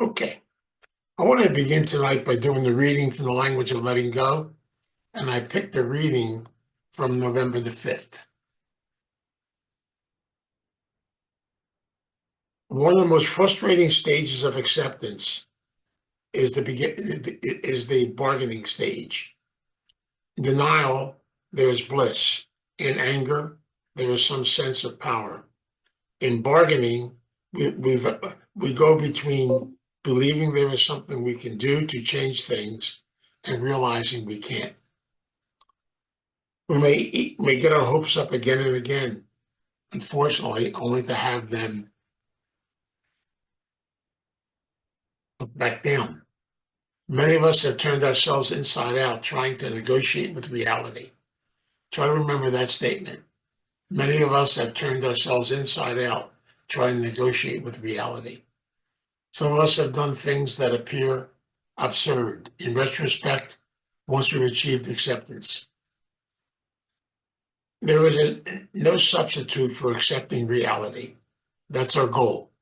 Okay, I want to begin tonight by doing the reading from the language of letting go, and I picked a reading from November the 5th. One of the most frustrating stages of acceptance is the bargaining stage. In denial, there is bliss. In anger, there is some sense of power. In bargaining, we go between believing there is something we can do to change things and realizing we can't. We may get our hopes up again and again, unfortunately, only to have them put back down. Many of us have turned ourselves inside out trying to negotiate with reality. Try to remember that statement. Many of us have turned ourselves inside out trying to negotiate with reality. Some of us have done things that appear absurd in retrospect once we've achieved acceptance. There is no substitute for accepting reality. That's our goal.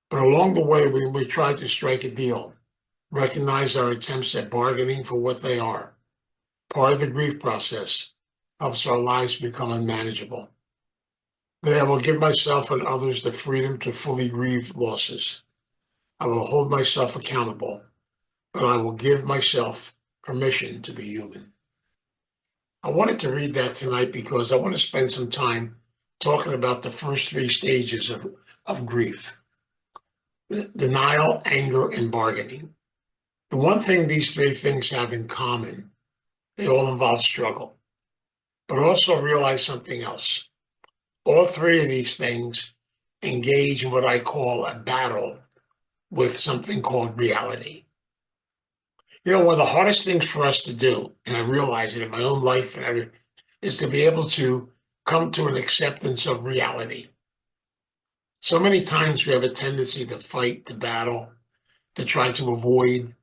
But along the way, we try to strike a deal, recognize our attempts at bargaining for what they are. Part of the grief process helps our lives become unmanageable. Then I will give myself and others the freedom to fully grieve losses. I will hold myself accountable, but I will give myself permission to be human. I wanted to read that tonight because I want to spend some time talking about the first three stages of grief: denial, anger, and bargaining. The one thing these three things have in common, they all involve struggle, but also realize something else. All three of these things engage in what I call a battle with something called reality. One of the hardest things for us to do, and I realize it in my own life and everything, is to be able to come to an acceptance of reality. So many times we have a tendency to fight, to battle, to try to avoid,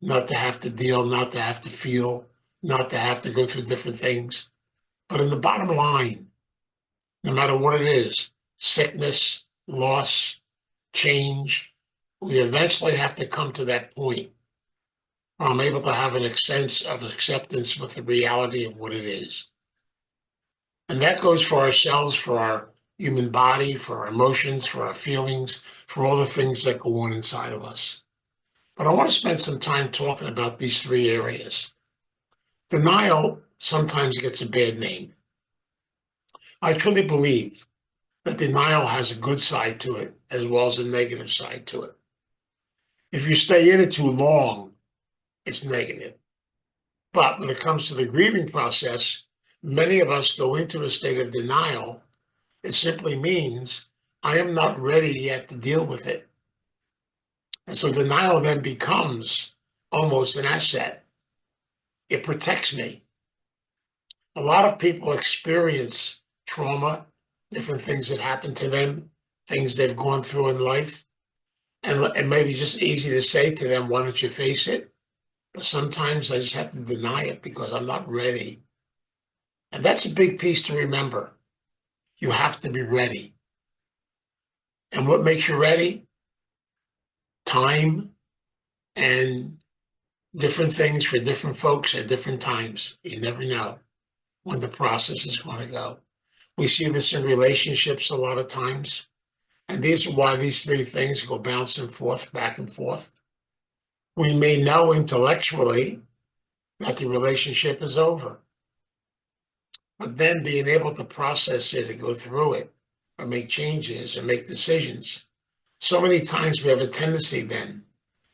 not to have to deal, not to have to feel, not to have to go through different things. But in the bottom line, no matter what it is, sickness, loss, change, we eventually have to come to that point where I'm able to have a sense of acceptance with the reality of what it is. And that goes for ourselves, for our human body, for our emotions, for our feelings, for all the things that go on inside of us. But I want to spend some time talking about these three areas. Denial sometimes gets a bad name. I truly believe that denial has a good side to it as well as a negative side to it. If you stay in it too long, it's negative. But when it comes to the grieving process, many of us go into a state of denial. It simply means I am not ready yet to deal with it. And so denial then becomes almost an asset. It protects me. A lot of people experience trauma, different things that happen to them, things they've gone through in life. And it may be just easy to say to them, why don't you face it? But sometimes I just have to deny it because I'm not ready. And that's a big piece to remember. You have to be ready. And what makes you ready? Time and different things for different folks at different times. You never know when the process is going to go. We see this in relationships a lot of times. And these are why these three things go bouncing forth, back and forth. We may know intellectually that the relationship is over, but then being able to process it and go through it or make changes and make decisions. So many times we have a tendency then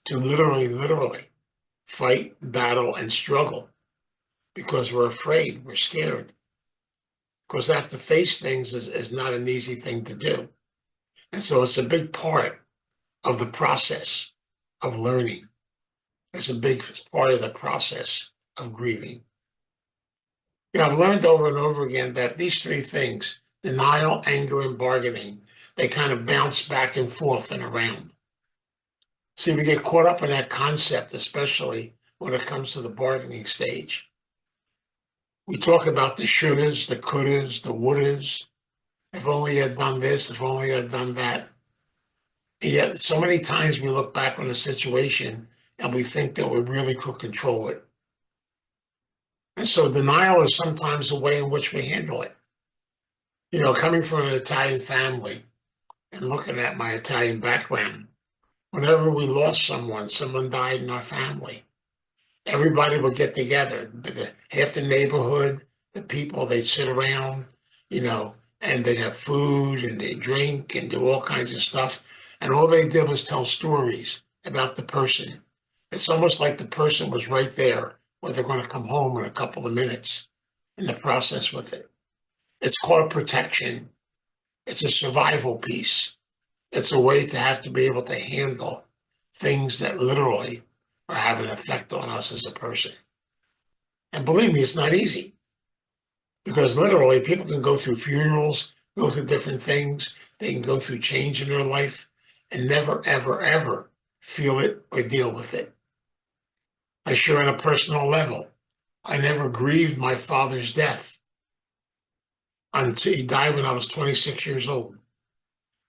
to literally fight, battle, and struggle because we're afraid, we're scared. Because to have to face things is not an easy thing to do. And so it's a big part of the process of learning. It's a big part of the process of grieving. I've learned over and over again that these three things, denial, anger, and bargaining, they kind of bounce back and forth and around. See, we get caught up in that concept, especially when it comes to the bargaining stage. We talk about the shouldas, the couldas, the wouldas. If only I had done this, if only I had done that. And yet, so many times we look back on a situation and we think that we really could control it. And so denial is sometimes the way in which we handle it. Coming from an Italian family and looking at my Italian background, whenever we lost someone, someone died in our family, everybody would get together. Half the neighborhood, the people, they'd sit around, you know, and they'd have food and they'd drink and do all kinds of stuff. And all they did was tell stories about the person. It's almost like the person was right there, where they're going to come home in a couple of minutes in the process with it. It's called protection. It's a survival piece. It's a way to have to be able to handle things that literally are having an effect on us as a person. And believe me, it's not easy because literally people can go through funerals, go through different things. They can go through change in their life and never, ever, ever feel it or deal with it. I share on a personal level. I never grieved my father's death until he died when I was 26 years old.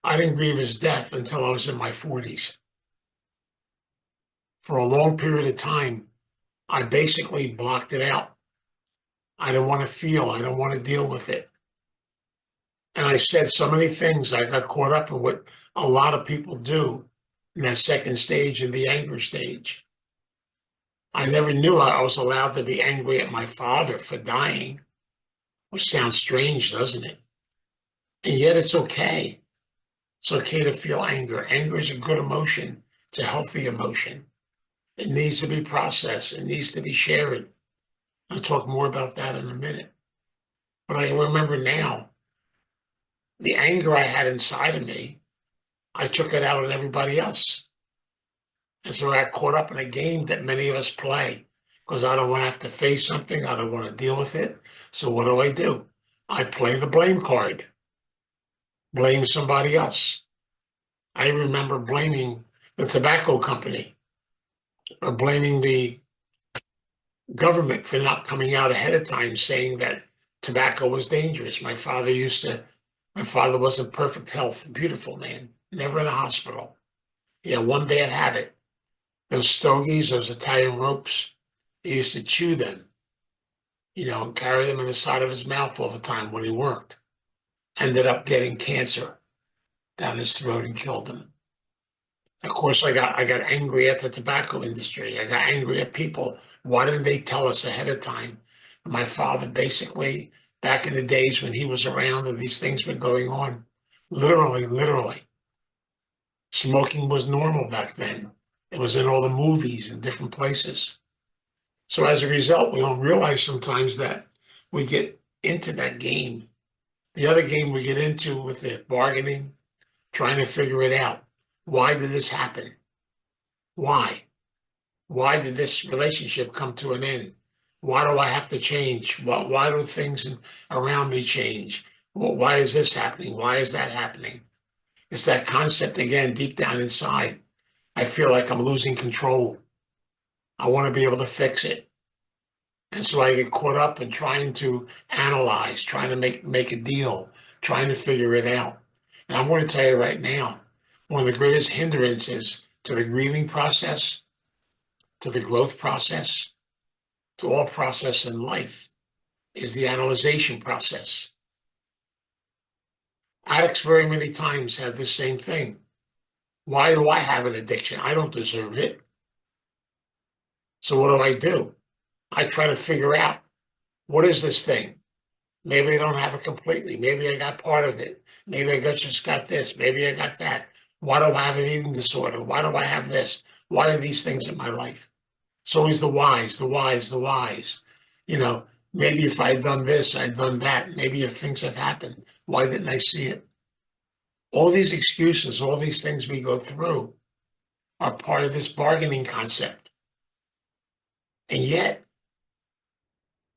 I didn't grieve his death until I was in my 40s. For a long period of time, I basically blocked it out. I don't want to feel, I don't want to deal with it. And I said so many things, I got caught up in what a lot of people do in that second stage, in the anger stage. I never knew I was allowed to be angry at my father for dying, which sounds strange, doesn't it? And yet it's okay. It's okay to feel anger. Anger is a good emotion. It's a healthy emotion. It needs to be processed. It needs to be shared. I'll talk more about that in a minute. But I remember now, the anger I had inside of me, I took it out on everybody else. And so I got caught up in a game that many of us play because I don't want to have to face something. I don't want to deal with it. So what do? I play the blame card, blame somebody else. I remember blaming the tobacco company or blaming the government for not coming out ahead of time saying that tobacco was dangerous. My father was in perfect health, beautiful man, never in a hospital. He had one bad habit. Those stogies, those Italian ropes, he used to chew them, and carry them in the side of his mouth all the time when he worked. Ended up getting cancer down his throat and killed him. Of course, I got angry at the tobacco industry. I got angry at people. Why didn't they tell us ahead of time? My father basically, back in the days when he was around and these things were going on, literally, smoking was normal back then. It was in all the movies and different places. So as a result, we don't realize sometimes that we get into that game. The other game we get into with the bargaining, trying to figure it out. Why did this happen? Why? Why did this relationship come to an end? Why do I have to change? Why do things around me change? Why is this happening? Why is that happening? It's that concept again, deep down inside. I feel like I'm losing control. I want to be able to fix it. And so I get caught up in trying to analyze, trying to make a deal, trying to figure it out. And I'm going to tell you right now, one of the greatest hindrances to the grieving process, to the growth process, to all process in life is the analyzation process. Addicts very many times have the same thing. Why do I have an addiction? I don't deserve it. So what do? I try to figure out, what is this thing? Maybe I don't have it completely. Maybe I got part of it. Maybe just got this. Maybe I got that. Why do I have an eating disorder? Why do I have this? Why are these things in my life? It's always the whys, the whys, the whys. Maybe if I'd done this, I'd done that. Maybe if things have happened, why didn't I see it? All these excuses, all these things we go through are part of this bargaining concept. And yet,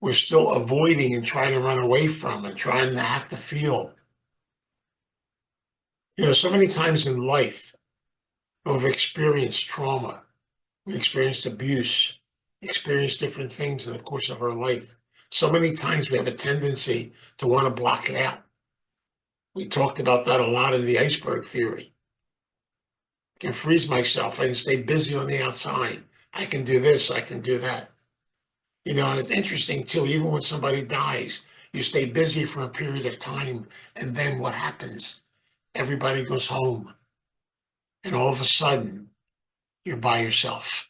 we're still avoiding and trying to run away from and trying to have to feel. So many times in life, we've experienced trauma, we experienced abuse, experienced different things in the course of our life. So many times we have a tendency to want to block it out. We talked about that a lot in the iceberg theory. can freeze myself. I can stay busy on the outside. I can do this, I can do that. And it's interesting too, even when somebody dies, you stay busy for a period of time, and then what happens? Everybody goes home, and all of a sudden, you're by yourself.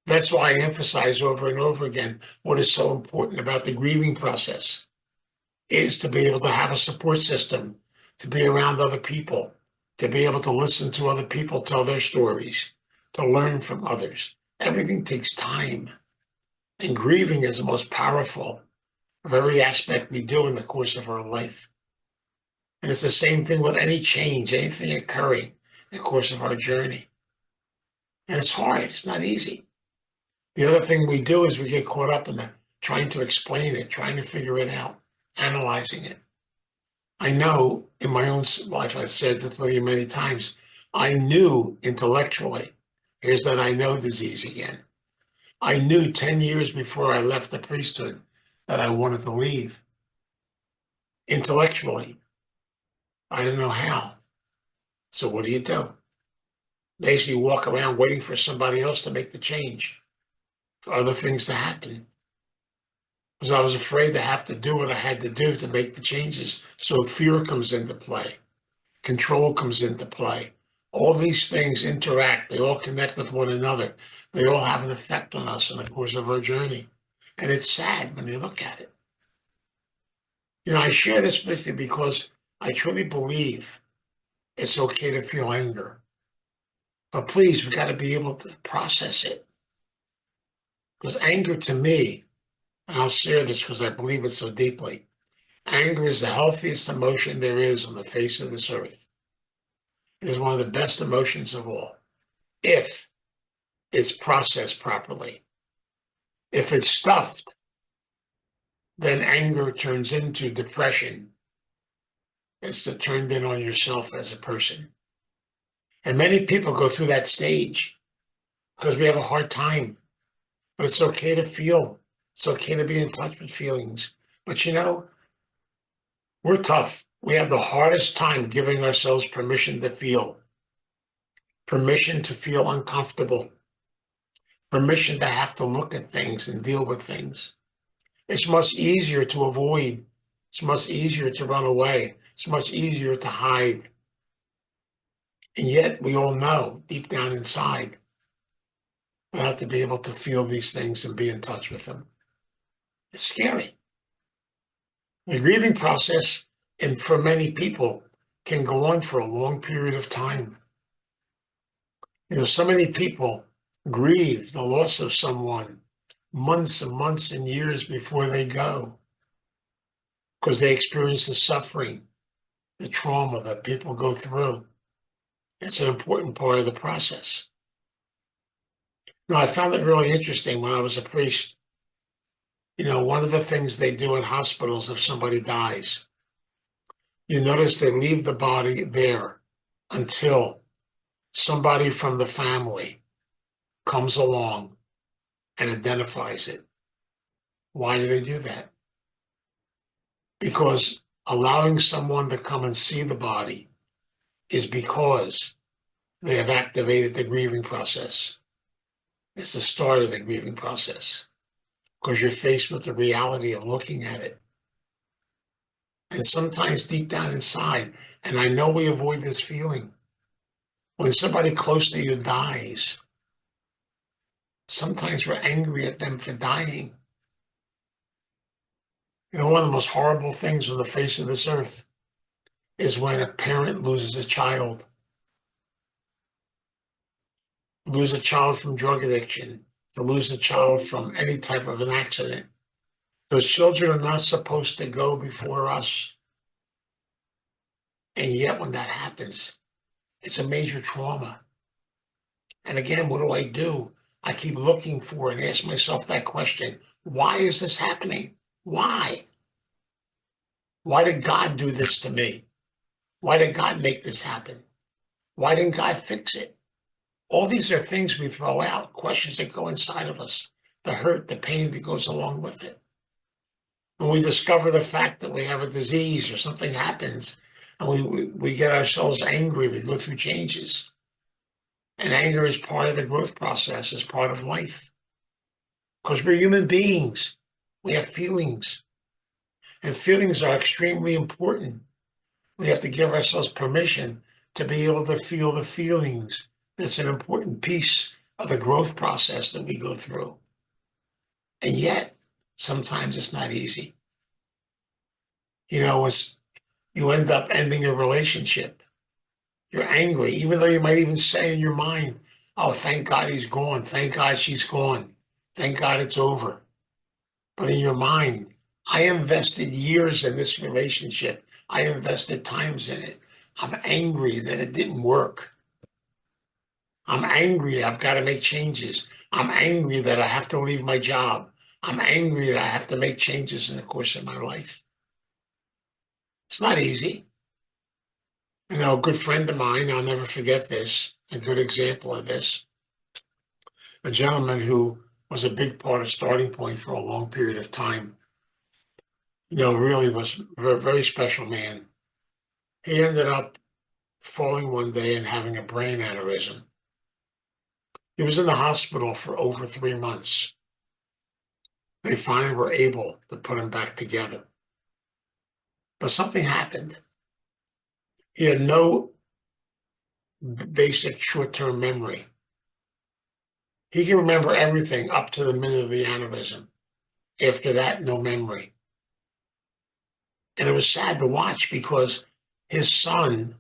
That's why I emphasize over and over again what is so important about the grieving process is to be able to have a support system, to be around other people, to be able to listen to other people tell their stories, to learn from others. Everything takes time. And grieving is the most powerful of every aspect we do in the course of our life. And it's the same thing with any change, anything occurring in the course of our journey. And it's hard, it's not easy. The other thing we do is we get caught up in trying to explain it, trying to figure it out, analyzing it. I know in my own life, I've said this to you many times, I knew intellectually, here's that I know disease again. I knew 10 years before I left the priesthood that I wanted to leave. Intellectually, I didn't know how. So what do? Basically walk around waiting for somebody else to make the change, for other things to happen. Because I was afraid to have to do what I had to do to make the changes. So fear comes into play. Control comes into play. All these things interact. They all connect with one another. They all have an effect on us in the course of our journey. And it's sad when you look at it. I share this with you because I truly believe it's okay to feel anger. But please, we got to be able to process it. Because anger to me, and I'll share this because I believe it so deeply, anger is the healthiest emotion there is on the face of this earth. It is one of the best emotions of all, if it's processed properly. If it's stuffed, then anger turns into depression. It's turned in on yourself as a person. And many people go through that stage because we have a hard time. But it's okay to feel. It's okay to be in touch with feelings. But we're tough. We have the hardest time giving ourselves permission to feel uncomfortable, permission to have to look at things and deal with things. It's much easier to avoid. It's much easier to run away. It's much easier to hide. And yet we all know deep down inside, we have to be able to feel these things and be in touch with them. It's scary. The grieving process, and for many people, can go on for a long period of time. So many people grieve the loss of someone months and months and years before they go because they experience the suffering, the trauma that people go through. It's an important part of the process. I found it really interesting when I was a priest. One of the things they do in hospitals if somebody dies, you notice they leave the body there until somebody from the family comes along and identifies it. Why do they do that? Because allowing someone to come and see the body is because they have activated the grieving process. It's the start of the grieving process because you're faced with the reality of looking at it. And sometimes deep down inside, and I know we avoid this feeling, when somebody close to you dies, sometimes we're angry at them for dying. One of the most horrible things on the face of this earth is when a parent loses a child. Lose a child from drug addiction, to lose a child from any type of an accident. Those children are not supposed to go before us. And yet when that happens, it's a major trauma. And again, what do? I keep looking for and ask myself that question. Why is this happening? Why? Why did God do this to me? Why did God make this happen? Why didn't God fix it? All these are things we throw out, questions that go inside of us, the hurt, the pain that goes along with it. When we discover the fact that we have a disease or something happens, And we get ourselves angry. We go through changes. And anger is part of the growth process, is part of life. Because we're human beings. We have feelings. And feelings are extremely important. We have to give ourselves permission to be able to feel the feelings. That's an important piece of the growth process that we go through. And yet, sometimes it's not easy. It's, you end up ending a relationship. You're angry, even though you might even say in your mind, oh, thank God he's gone. Thank God she's gone. Thank God it's over. But in your mind, I invested years in this relationship. I invested times in it. I'm angry that it didn't work. I'm angry I've got to make changes. I'm angry that I have to leave my job. I'm angry that I have to make changes in the course of my life. It's not easy. A good friend of mine, I'll never forget this, a good example of this, a gentleman who was a big part of Starting Point for a long period of time, really was a very special man. He ended up falling one day and having a brain aneurysm. He was in the hospital for over 3 months. They finally were able to put him back together. But something happened. He had no basic short-term memory. He can remember everything up to the minute of the aneurysm. After that, no memory. And it was sad to watch because his son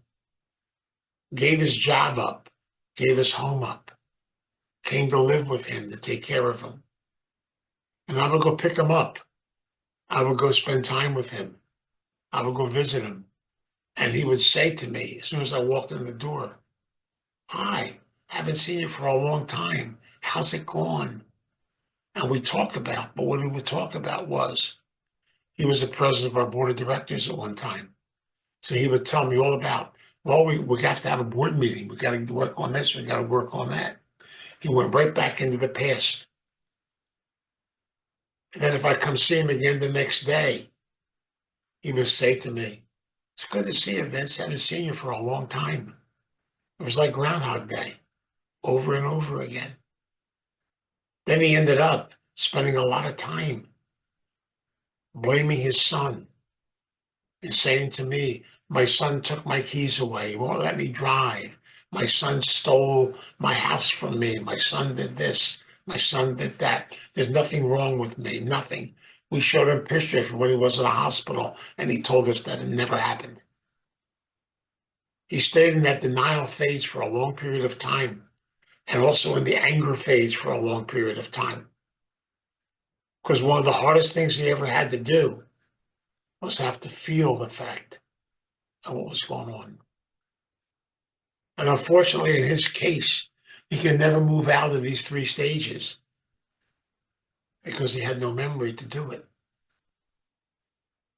gave his job up, gave his home up, came to live with him to take care of him. And I would go pick him up. I would go spend time with him. I would go visit him. And he would say to me, as soon as I walked in the door, hi, haven't seen you for a long time. How's it going? And but what we would talk about was, he was the president of our board of directors at one time. So he would tell me all about, well, we have to have a board meeting. We got to work on this. We got to work on that. He went right back into the past. And then if I come see him again the next day, he would say to me, it's good to see you, Vince. I haven't seen you for a long time. It was like Groundhog Day, over and over again. Then he ended up spending a lot of time blaming his son and saying to me, my son took my keys away. He won't let me drive. My son stole my house from me. My son did this. My son did that. There's nothing wrong with me, nothing. We showed him pictures from when he was in the hospital, and he told us that it never happened. He stayed in that denial phase for a long period of time, and also in the anger phase for a long period of time. Because one of the hardest things he ever had to do was have to feel the fact of what was going on. And unfortunately, in his case, he could never move out of these 3 stages because he had no memory to do it.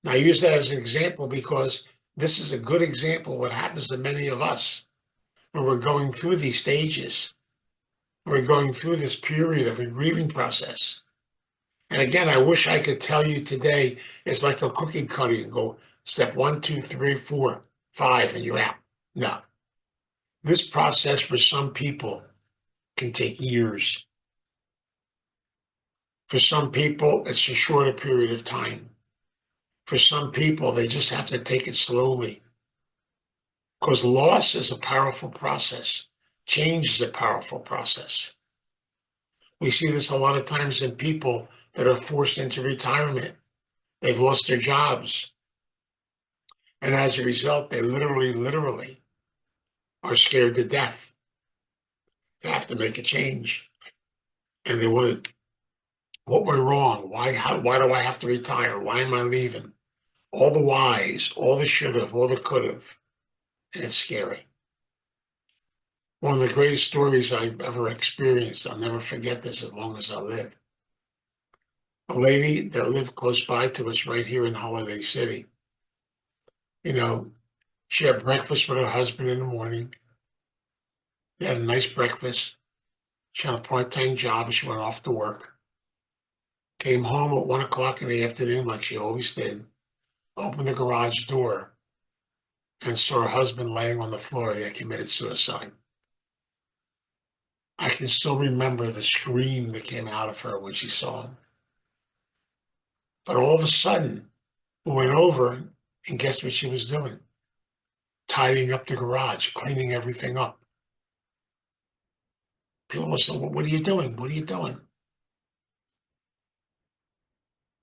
Now, I use that as an example because this is a good example of what happens to many of us when we're going through these stages. We're going through this period of a grieving process. And again, I wish I could tell you today it's like a cookie cutter. You go step 1, 2, 3, 4, 5, and you're out. No. This process for some people can take years. For some people, it's a shorter period of time. For some people, they just have to take it slowly. Because loss is a powerful process. Change is a powerful process. We see this a lot of times in people that are forced into retirement. They've lost their jobs. And as a result, they literally are scared to death. They have to make a change. And they want, what went wrong? Why do I have to retire? Why am I leaving? All the whys, all the should have, all the could have. And it's scary. One of the greatest stories I've ever experienced, I'll never forget this as long as I live. A lady that lived close by to us right here in Holiday City. She had breakfast with her husband in the morning. They had a nice breakfast. She had a part-time job. She went off to work. Came home at 1 o'clock in the afternoon, like she always did. Opened the garage door. and saw her husband laying on the floor. He had committed suicide. I can still remember the scream that came out of her when she saw him. But all of a sudden, we went over, and guess what she was doing? Tidying up the garage, cleaning everything up. People were saying, well, what are you doing? What are you doing?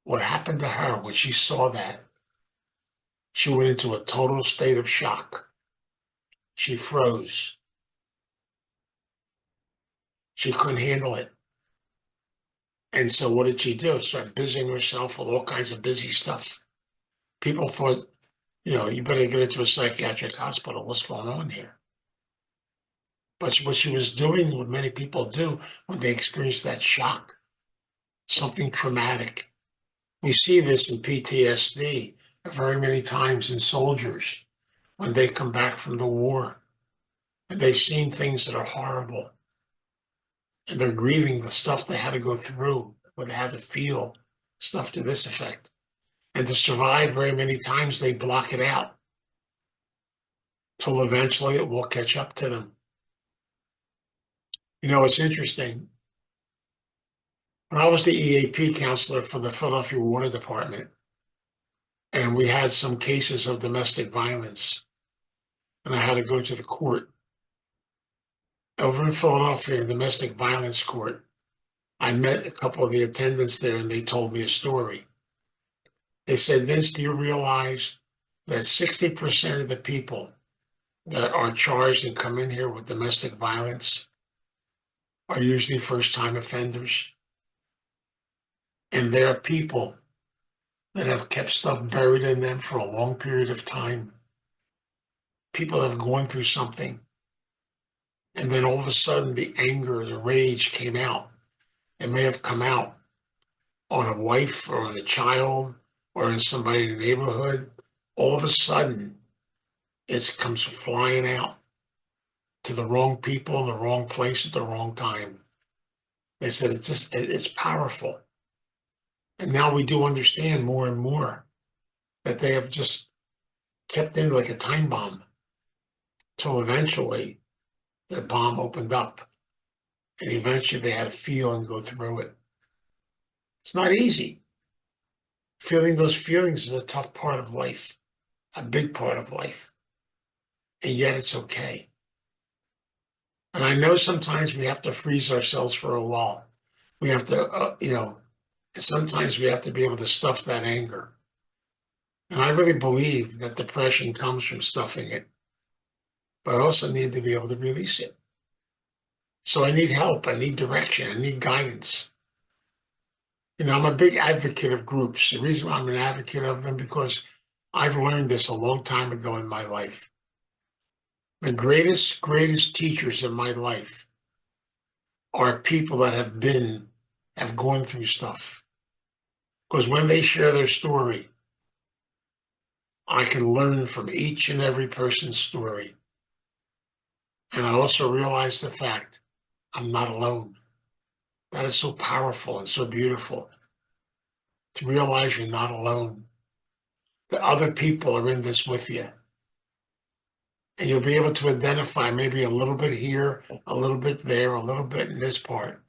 What happened to her when she saw that? She went into a total state of shock. She froze. She couldn't handle it. And so what did she do? Start busying herself with all kinds of busy stuff. People thought, you better get into a psychiatric hospital. What's going on here? But what she was doing, what many people do when they experience that shock, something traumatic. We see this in PTSD very many times in soldiers when they come back from the war and they've seen things that are horrible and they're grieving the stuff they had to go through, what they had to feel, stuff to this effect. And to survive, very many times they block it out till eventually it will catch up to them. It's interesting. When I was the EAP counselor for the Philadelphia Water Department, and we had some cases of domestic violence, and I had to go to the court. Over in Philadelphia, domestic violence court, I met a couple of the attendants there, and they told me a story. They said, Vince, do you realize that 60% of the people that are charged and come in here with domestic violence are usually first-time offenders? And there are people that have kept stuff buried in them for a long period of time. People have gone through something, and then all of a sudden the anger, the rage came out. It may have come out on a wife or on a child or on somebody in the neighborhood. All of a sudden, it comes flying out to the wrong people in the wrong place at the wrong time. They said it's powerful. And now we do understand more and more that they have just kept in like a time bomb till eventually the bomb opened up and eventually they had to feel and go through it. It's not easy. Feeling those feelings is a tough part of life, a big part of life. And yet it's okay. And I know sometimes we have to freeze ourselves for a while. We have to, sometimes we have to be able to stuff that anger. And I really believe that depression comes from stuffing it, but I also need to be able to release it. So I need help. I need direction. I need guidance. I'm a big advocate of groups. The reason why I'm an advocate of them because I've learned this a long time ago in my life. The greatest teachers in my life are people that have gone through stuff. Because when they share their story, I can learn from each and every person's story. And I also realize the fact I'm not alone. That is so powerful and so beautiful. To realize you're not alone. That other people are in this with you. And you'll be able to identify maybe a little bit here, a little bit there, a little bit in this part.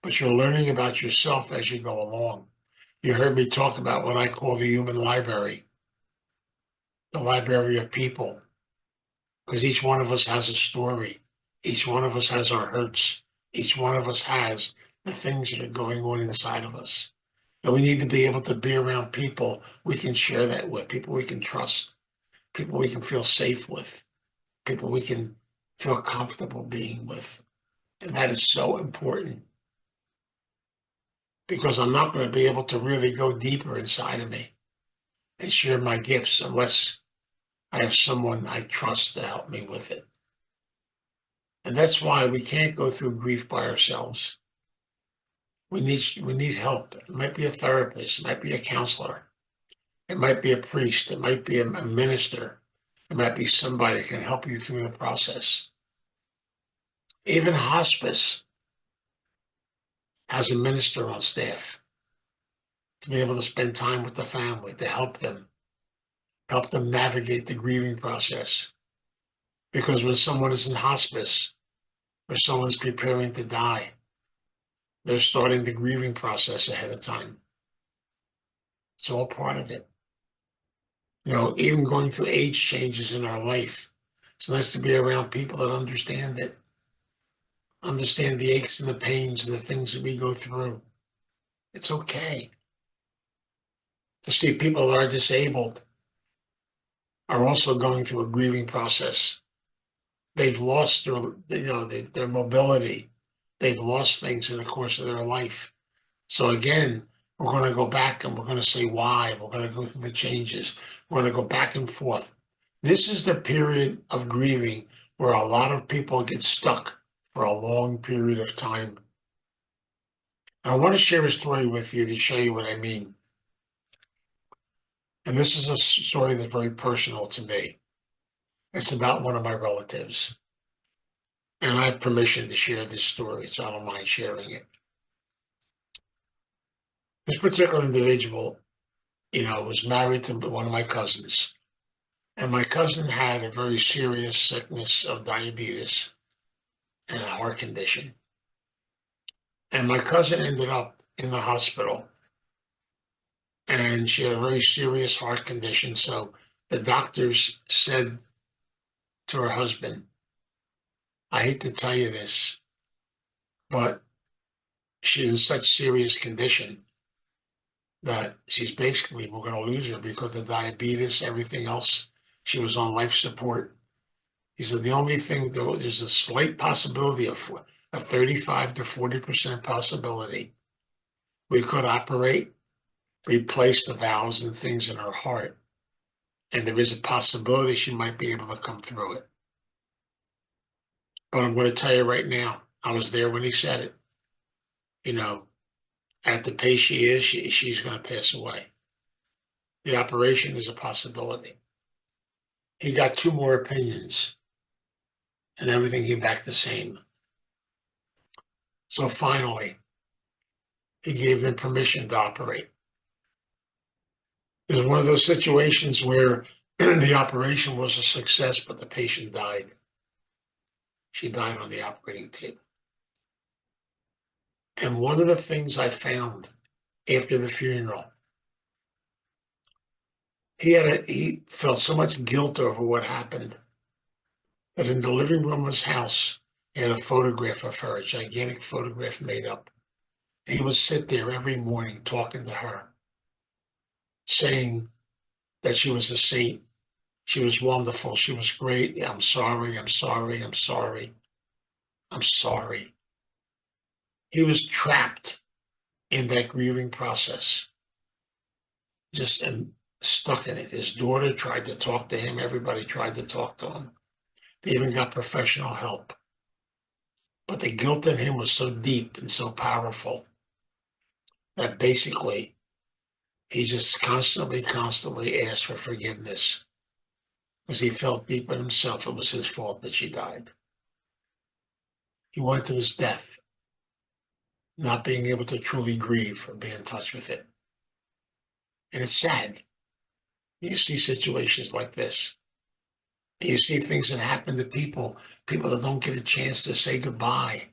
But you're learning about yourself as you go along. You heard me talk about what I call the human library, the library of people. Because each one of us has a story. Each one of us has our hurts. Each one of us has the things that are going on inside of us. And we need to be able to be around people we can share that with, people we can trust, people we can feel safe with, people we can feel comfortable being with. And that is so important because I'm not going to be able to really go deeper inside of me and share my gifts unless I have someone I trust to help me with it. And that's why we can't go through grief by ourselves. We need help. It might be a therapist, it might be a counselor, it might be a priest, it might be a minister, it might be somebody that can help you through the process. Even hospice has a minister on staff to be able to spend time with the family, to help them. help them navigate the grieving process. Because when someone is in hospice or someone's preparing to die, they're starting the grieving process ahead of time. It's all part of it. Even going through age changes in our life. It's nice to be around people that understand it, understand the aches and the pains and the things that we go through. It's okay to see people that are disabled are also going through a grieving process. They've lost their mobility. They've lost things in the course of their life. So again, we're going to go back and we're going to say why. We're going to go through the changes. We're going to go back and forth. This is the period of grieving where a lot of people get stuck for a long period of time. I want to share a story with you to show you what I mean. And this is a story that's very personal to me. It's about one of my relatives. And I have permission to share this story, so I don't mind sharing it. This particular individual, was married to one of my cousins. And my cousin had a very serious sickness of diabetes and a heart condition. And my cousin ended up in the hospital. And she had a very serious heart condition. So the doctors said to her husband, I hate to tell you this, but she's in such serious condition that we're going to lose her because of diabetes, everything else. She was on life support. He said, the only thing, though, there's a slight possibility of a 35 to 40% possibility. We could operate, replace the valves and things in her heart. And there is a possibility she might be able to come through it. But I'm going to tell you right now, I was there when he said it. At the pace she is, she's going to pass away. The operation is a possibility. He got 2 more opinions, and everything came back the same. So finally, he gave them permission to operate. It was one of those situations where the operation was a success, but the patient died. She died on the operating table. And one of the things I found after the funeral, he felt so much guilt over what happened that in the living room of his house, he had a photograph of her, a gigantic photograph made up. And he would sit there every morning talking to her, saying that she was a saint, she was wonderful, she was great. I'm sorry, I'm sorry, I'm sorry, I'm sorry. He was trapped in that grieving process, just stuck in it. His daughter tried to talk to him. Everybody tried to talk to him. They even got professional help. But the guilt in him was so deep and so powerful that basically he just constantly asked for forgiveness because he felt deep in himself it was his fault that she died. He went to his death, not being able to truly grieve or be in touch with it. And it's sad. You see situations like this. You see things that happen to people that don't get a chance to say goodbye.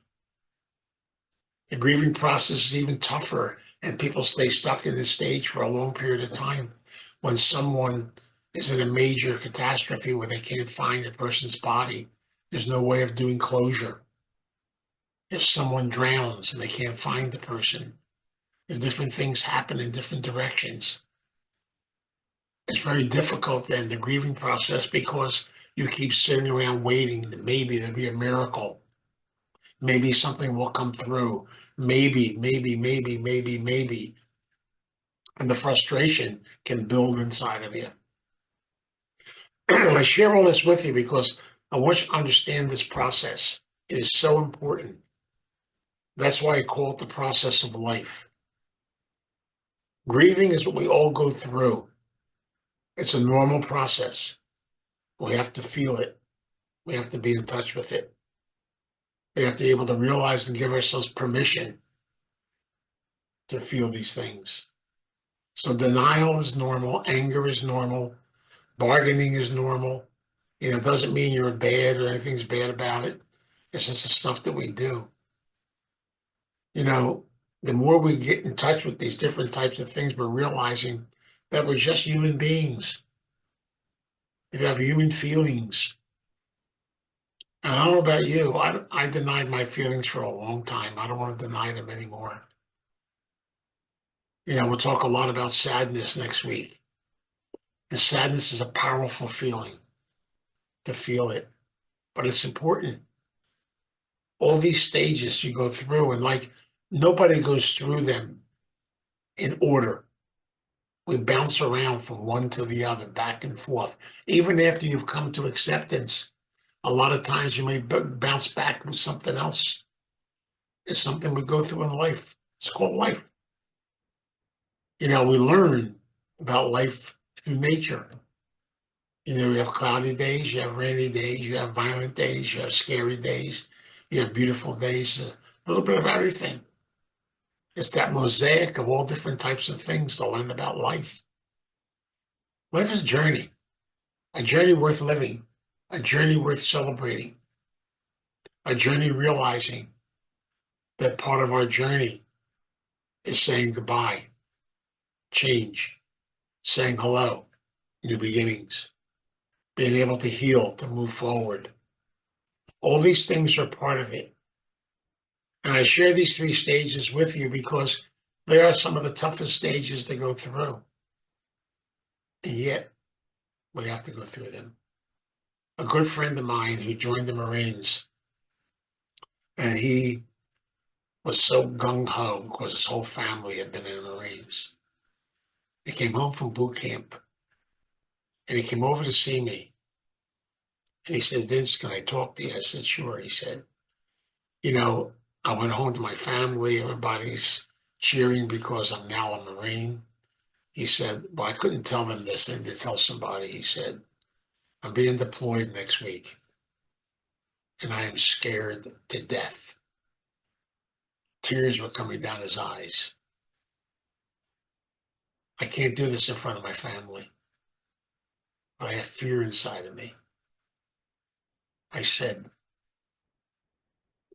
The grieving process is even tougher, and people stay stuck in this stage for a long period of time. When someone is in a major catastrophe where they can't find a person's body, there's no way of doing closure. If someone drowns and they can't find the person, if different things happen in different directions, it's very difficult then, the grieving process, because you keep sitting around waiting that maybe there'll be a miracle. Maybe something will come through. Maybe. And the frustration can build inside of you. I share all this with you because I want you to understand this process. It is so important. That's why I call it the process of life. Grieving is what we all go through. It's a normal process. We have to feel it. We have to be in touch with it. We have to be able to realize and give ourselves permission to feel these things. So denial is normal. Anger is normal. Bargaining is normal. It doesn't mean you're bad or anything's bad about it. It's just the stuff that we do. You know, the more we get in touch with these different types of things, we're realizing that we're just human beings. We have human feelings. And I don't know about you. I denied my feelings for a long time. I don't want to deny them anymore. We'll talk a lot about sadness next week. And sadness is a powerful feeling to feel it, but it's important. All these stages you go through, and like nobody goes through them in order. We bounce around from one to the other, back and forth. Even after you've come to acceptance, a lot of times you may bounce back with something else. It's something we go through in life. It's called life. We learn about life through nature. You have cloudy days, you have rainy days, you have violent days, you have scary days, you have beautiful days, a little bit of everything. It's that mosaic of all different types of things to learn about life. Life is a journey worth living, a journey worth celebrating, a journey realizing that part of our journey is saying goodbye, change, saying hello, new beginnings, being able to heal, to move forward. All these things are part of it. And I share these three stages with you because they are some of the toughest stages to go through. And yet, we have to go through them. A good friend of mine who joined the Marines, and he was so gung-ho because his whole family had been in the Marines. He came home from boot camp, and he came over to see me. And he said, "Vince, can I talk to you?" I said, "Sure." He said, I went home to my family. Everybody's cheering because I'm now a Marine. He said, "Well, I couldn't tell them this and to tell somebody." He said, "I'm being deployed next week, and I am scared to death." Tears were coming down his eyes. "I can't do this in front of my family, but I have fear inside of me." I said,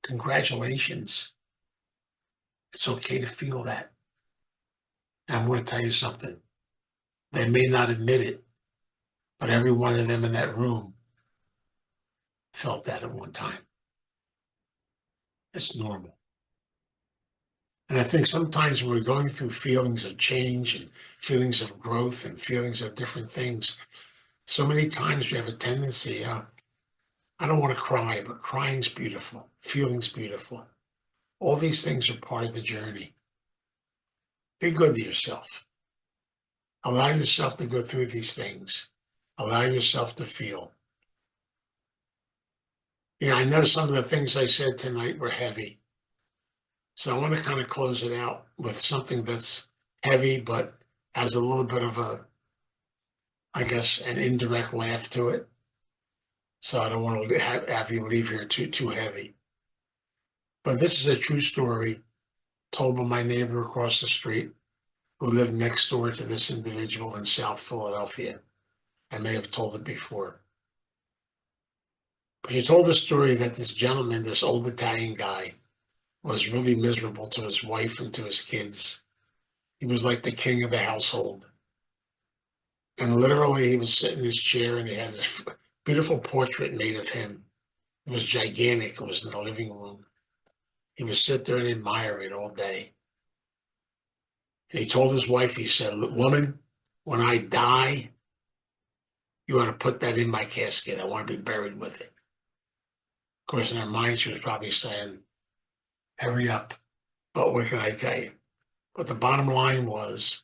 "Congratulations. It's okay to feel that." And I'm going to tell you something. They may not admit it, but every one of them in that room felt that at one time. It's normal. And I think sometimes when we're going through feelings of change and feelings of growth and feelings of different things, so many times we have a tendency, I don't want to cry, but crying's beautiful, feeling's beautiful. All these things are part of the journey. Be good to yourself. Allow yourself to go through these things. Allow yourself to feel. I know some of the things I said tonight were heavy. So I want to kind of close it out with something that's heavy, but has a little bit of I guess, an indirect laugh to it. So I don't want to have you leave here too heavy. But this is a true story told by my neighbor across the street who lived next door to this individual in South Philadelphia. I may have told it before. But she told the story that this gentleman, this old Italian guy, was really miserable to his wife and to his kids. He was like the king of the household. And literally, he was sitting in his chair and he had this beautiful portrait made of him. It was gigantic. It was in the living room. He would sit there and admire it all day. And he told his wife, he said, "Woman, when I die, you ought to put that in my casket. I want to be buried with it." Of course, in her mind, she was probably saying, "Hurry up." But what can I tell you? But the bottom line was,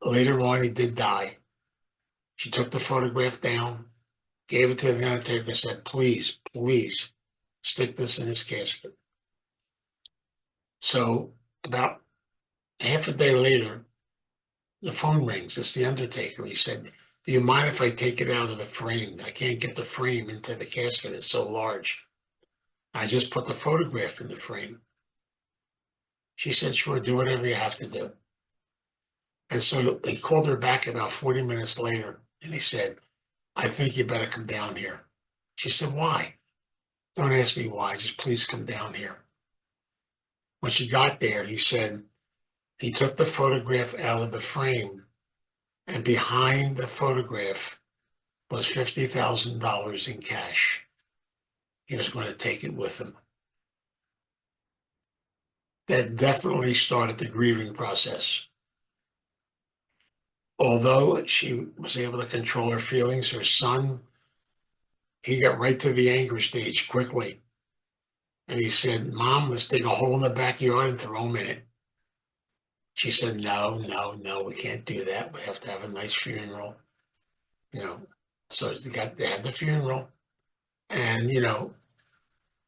later on, he did die. She took the photograph down, gave it to the undertaker, and said, "Please, please, stick this in his casket." So about half a day later, the phone rings. It's the undertaker. He said, "Do you mind if I take it out of the frame? I can't get the frame into the casket. It's so large. I just put the photograph in the frame." She said, "Sure, do whatever you have to do." And so he called her back about 40 minutes later and he said, I think you better come down here. She said, why? Don't ask me why, just please come down here. When she got there, he said he took the photograph out of the frame, and behind the photograph was $50,000 in cash. He was going to take it with him. That definitely started the grieving process. Although she was able to control her feelings, her son, he got right to the anger stage quickly. And he said, Mom, let's dig a hole in the backyard and throw him in it. She said, no, no, no, we can't do that. We have to have a nice funeral. You know, so they had the funeral, and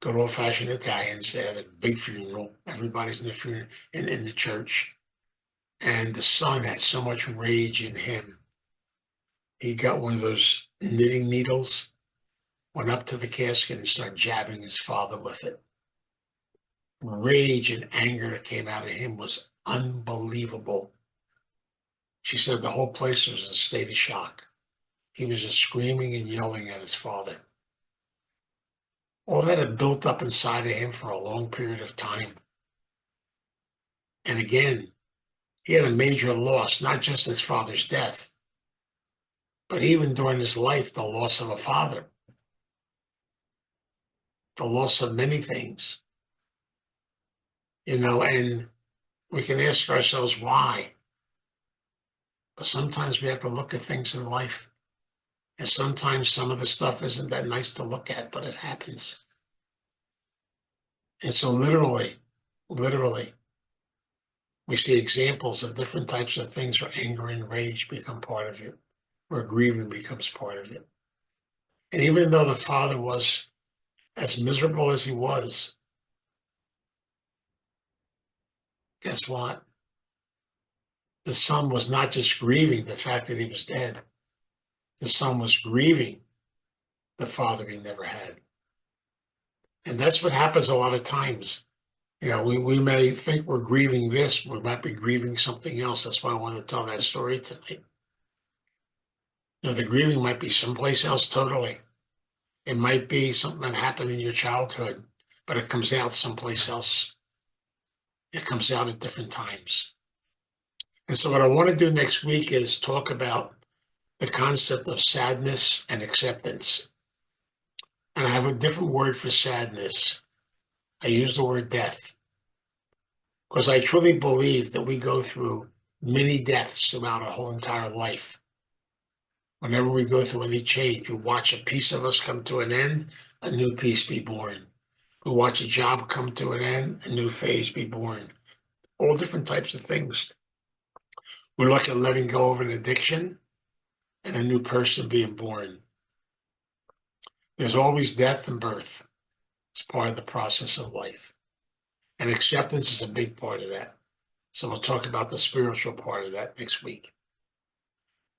good old fashioned Italians. They had a big funeral. Everybody's in the funeral in the church, and the son had so much rage in him. He got one of those knitting needles, went up to the casket and started jabbing his father with it. Rage and anger that came out of him was unbelievable. She said the whole place was in a state of shock. He was just screaming and yelling at his father. All that had built up inside of him for a long period of time. And again, he had a major loss, not just his father's death, but even during his life, the loss of a father, the loss of many things. And we can ask ourselves why. But sometimes we have to look at things in life. And sometimes some of the stuff isn't that nice to look at, but it happens. And so literally, we see examples of different types of things where anger and rage become part of it, where grieving becomes part of it. And even though the father was as miserable as he was, guess what? The son was not just grieving the fact that he was dead. The son was grieving the father he never had. And that's what happens a lot of times. We may think we're grieving this, we might be grieving something else. That's why I want to tell that story tonight. The grieving might be someplace else totally. It might be something that happened in your childhood, but it comes out someplace else. It comes out at different times. And so what I want to do next week is talk about the concept of sadness and acceptance. And I have a different word for sadness. I use the word death, because I truly believe that we go through many deaths throughout our whole entire life. Whenever we go through any change, we watch a piece of us come to an end, a new piece be born. We watch a job come to an end, a new phase be born. All different types of things. We look at letting go of an addiction and a new person being born. There's always death and birth. It's part of the process of life. And acceptance is a big part of that. So we'll talk about the spiritual part of that next week.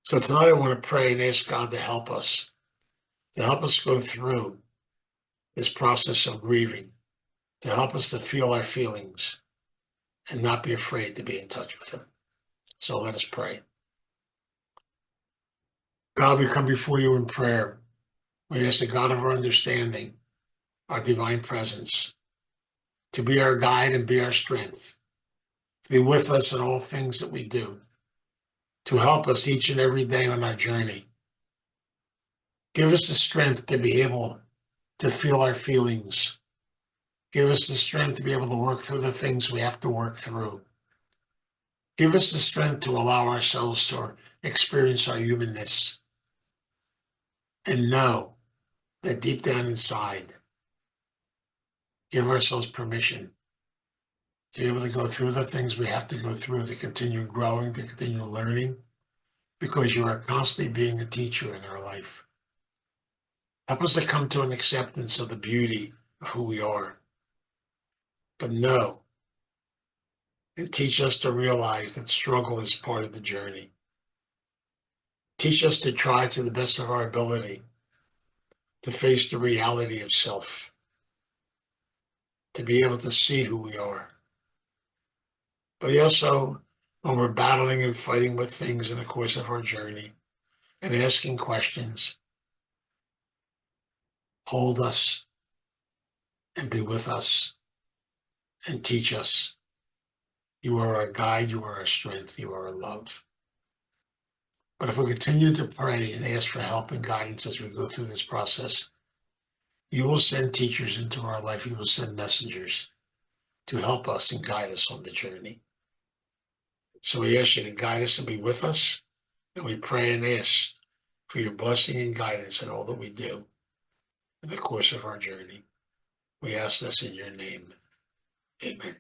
So tonight I want to pray and ask God to help us go through this process of grieving, to help us to feel our feelings and not be afraid to be in touch with Him. So let us pray. God, we come before you in prayer. We ask the God of our understanding, our divine presence, to be our guide and be our strength, to be with us in all things that we do, to help us each and every day on our journey. Give us the strength to be able to feel our feelings. Give us the strength to be able to work through the things we have to work through. Give us the strength to allow ourselves to experience our humanness and know that deep down inside, give ourselves permission to be able to go through the things we have to go through, to continue growing, to continue learning, because you are constantly being a teacher in our life. Help us to come to an acceptance of the beauty of who we are, but know and teach us to realize that struggle is part of the journey. Teach us to try to the best of our ability to face the reality of self, to be able to see who we are. But we also when we're battling and fighting with things in the course of our journey and asking questions, hold us and be with us and teach us. You are our guide, you are our strength, you are our love. But if we continue to pray and ask for help and guidance as we go through this process, you will send teachers into our life. You will send messengers to help us and guide us on the journey. So we ask you to guide us and be with us. And we pray and ask for your blessing and guidance in all that we do in the course of our journey. We ask this in your name. Amen.